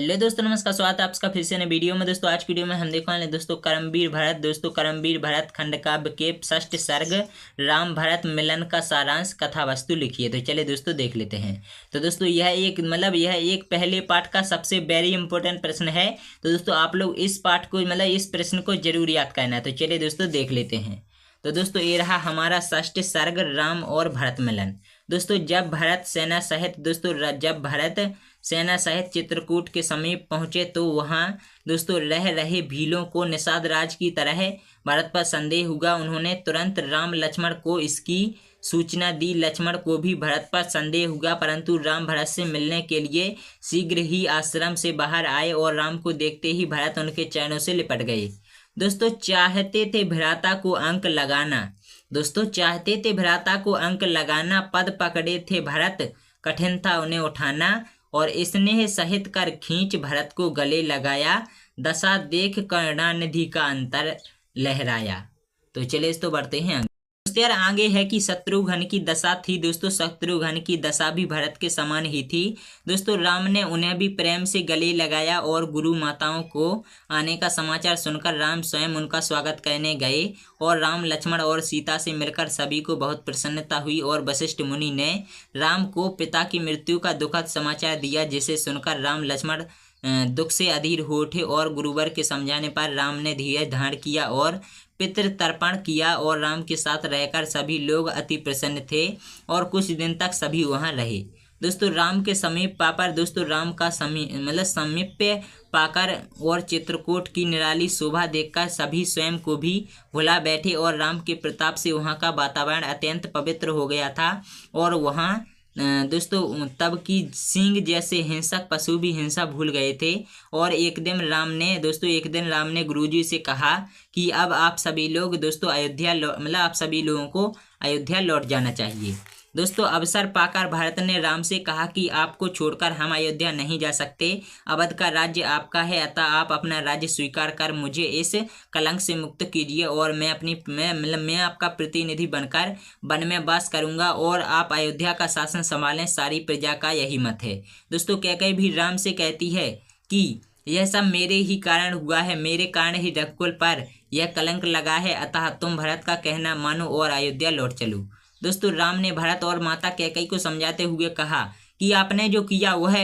Hello दोस्तों, नमस्कार। स्वागत है आपका फिर से नए वीडियो में। दोस्तों आज की वीडियो में हम देखने वाले दोस्तों करमवीर भरत। दोस्तों करमवीर भरत खंड काव्य के षष्ठ सर्ग राम भरत मिलन का सारांश कथा वस्तु लिखी है। तो चलिए दोस्तों देख लेते हैं। तो दोस्तों यह एक पहले पाठ का सबसे वेरी इंपॉर्टेंट प्रश्न है। तो दोस्तों आप लोग इस पाठ को इस प्रश्न को जरूर याद करना है। तो चलिए दोस्तों देख लेते हैं। तो दोस्तों ये रहा हमारा षष्ठ सर्ग राम और भरत मिलन। दोस्तों जब भरत सेना सहित चित्रकूट के समीप पहुंचे तो वहां दोस्तों रह रहे भीलों को निषाद राज की तरह भरत पर संदेह हुआ। उन्होंने तुरंत राम लक्ष्मण को इसकी सूचना दी। लक्ष्मण को भी भरत पर संदेह हुआ, परंतु राम भरत से मिलने के लिए शीघ्र ही आश्रम से बाहर आए और राम को देखते ही भरत उनके चरणों से लिपट गए। दोस्तों चाहते थे भ्राता को अंक लगाना, पद पकड़े थे भरत, कठिन था उन्हें उठाना, और स्नेह सहित कर खींच भरत को गले लगाया, दशा देख करुणानिधि का अंतर लहराया। तो चलिए इस तो बढ़ते हैं दोस्तों। यार आगे है कि शत्रुघ्न की दशा थी। दोस्तों शत्रुघ्न की दशा भी भरत के समान ही थी। दोस्तों राम ने उन्हें भी प्रेम से गले लगाया और गुरु माताओं को आने का समाचार सुनकर राम स्वयं उनका स्वागत करने गए। और राम लक्ष्मण और सीता से मिलकर सभी को बहुत प्रसन्नता हुई। और वशिष्ठ मुनि ने राम को पिता की मृत्यु का दुखद समाचार दिया, जिसे सुनकर राम लक्ष्मण दुख से अधीर हो उठे। और गुरुवर के समझाने पर राम ने धीरज धारण किया और पितृ तर्पण किया। और राम के साथ रहकर सभी लोग अति प्रसन्न थे और कुछ दिन तक सभी वहां रहे। दोस्तों राम के समीप पाकर समीप्य पाकर और चित्रकूट की निराली शोभा देखकर सभी स्वयं को भी भुला बैठे। और राम के प्रताप से वहां का वातावरण अत्यंत पवित्र हो गया था। और वहां दोस्तों तब की सिंह जैसे हिंसक पशु भी हिंसा भूल गए थे। और एक दिन राम ने गुरुजी से कहा कि अब आप सभी लोग दोस्तों आप सभी लोगों को अयोध्या लौट जाना चाहिए। दोस्तों अवसर पाकर भरत ने राम से कहा कि आपको छोड़कर हम अयोध्या नहीं जा सकते। अवध का राज्य आपका है, अतः आप अपना राज्य स्वीकार कर मुझे इस कलंक से मुक्त कीजिए। और मैं आपका प्रतिनिधि बनकर वन में वास करूंगा और आप अयोध्या का शासन संभालें। सारी प्रजा का यही मत है। दोस्तों कैकेयी भी राम से कहती है कि यह सब मेरे ही कारण हुआ है, मेरे कारण ही रघुकुल पर यह कलंक लगा है, अतः तुम भरत का कहना मानो और अयोध्या लौट चलो। दोस्तों राम ने भरत और माता कैकेयी को समझाते हुए कहा कि आपने जो किया वह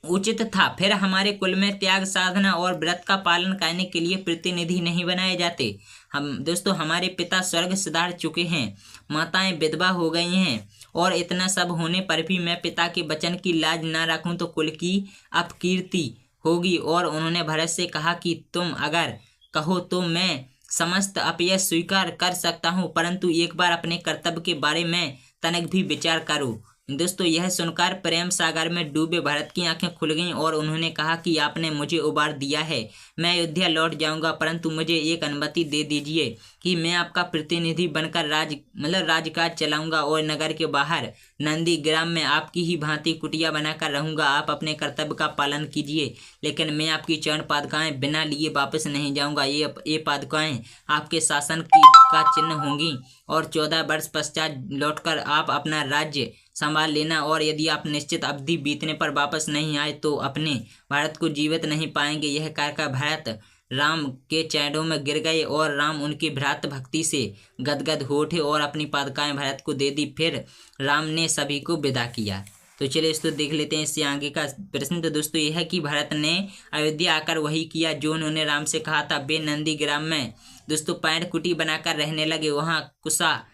उचित था। फिर हमारे कुल में त्याग साधना और व्रत का पालन करने के लिए प्रतिनिधि नहीं बनाए जाते। हमारे पिता स्वर्ग सिधार चुके हैं, माताएं विधवा हो गई हैं, और इतना सब होने पर भी मैं पिता के वचन की लाज ना रखूं तो कुल की अपकीर्ति होगी। और उन्होंने भरत से कहा कि तुम अगर कहो तो मैं समस्त अपयश स्वीकार कर सकता हूं, परंतु एक बार अपने कर्तव्य के बारे में तनिक भी विचार करो। दोस्तों यह सुनकर प्रेम सागर में डूबे भरत की आंखें खुल गईं और उन्होंने कहा कि आपने मुझे उबार दिया है, मैं अयोध्या लौट जाऊंगा, परंतु मुझे एक अनुमति दे दीजिए कि मैं आपका प्रतिनिधि बनकर राजकाज चलाऊंगा और नगर के बाहर नंदीग्राम में आपकी ही भांति कुटिया बनाकर रहूंगा। आप अपने कर्तव्य का पालन कीजिए, लेकिन मैं आपकी चरण पादुकाएं बिना लिए वापस नहीं जाऊंगा। ये पादुकाएं आपके शासन का चिन्ह होंगी और 14 वर्ष पश्चात लौटकर आप अपना राज्य संभाल लेना। और यदि आप निश्चित अवधि बीतने पर वापस नहीं आए तो अपने भारत को जीवित नहीं पाएंगे। यह कहकर भरत राम के चरणों में गिर गए और राम उनकी भ्रात भक्ति से गदगद हो उठे और अपनी पादुकाएं भरत को दे दी। फिर राम ने सभी को विदा किया। तो चलिए इसको देख लेते हैं इससे आगे का प्रश्न। तो दोस्तों यह है कि भरत ने अयोध्या आकर वही किया जो उन्होंने राम से कहा था। वे नंदीग्राम में दोस्तों पैंट कुटी बनाकर रहने लगे। वहाँ कुशा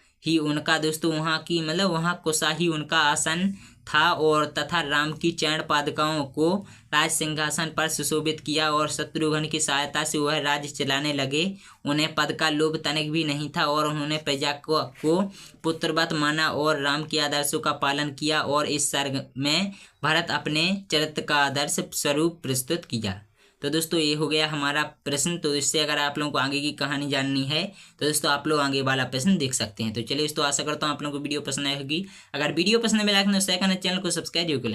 ही उनका आसन था और तथा राम की चरण पादुकाओं को राज सिंहासन पर सुशोभित किया और शत्रुघ्न की सहायता से वह राज्य चलाने लगे। उन्हें पद का लोभ तनिक भी नहीं था और उन्होंने प्रजा को पुत्रवत माना और राम के आदर्शों का पालन किया। और इस सर्ग में भरत अपने चरित्र का आदर्श स्वरूप प्रस्तुत किया। तो दोस्तों ये हो गया हमारा प्रश्न। तो इससे अगर आप लोगों को आगे की कहानी जाननी है तो दोस्तों आप लोग आगे वाला प्रश्न देख सकते हैं। तो चलिए दोस्तों आशा करता हूँ आप लोगों को वीडियो पसंद आई होगी। अगर वीडियो पसंद है लाइक करना, शेयर करना, चैनल को सब्सक्राइब जरूर कर लेना।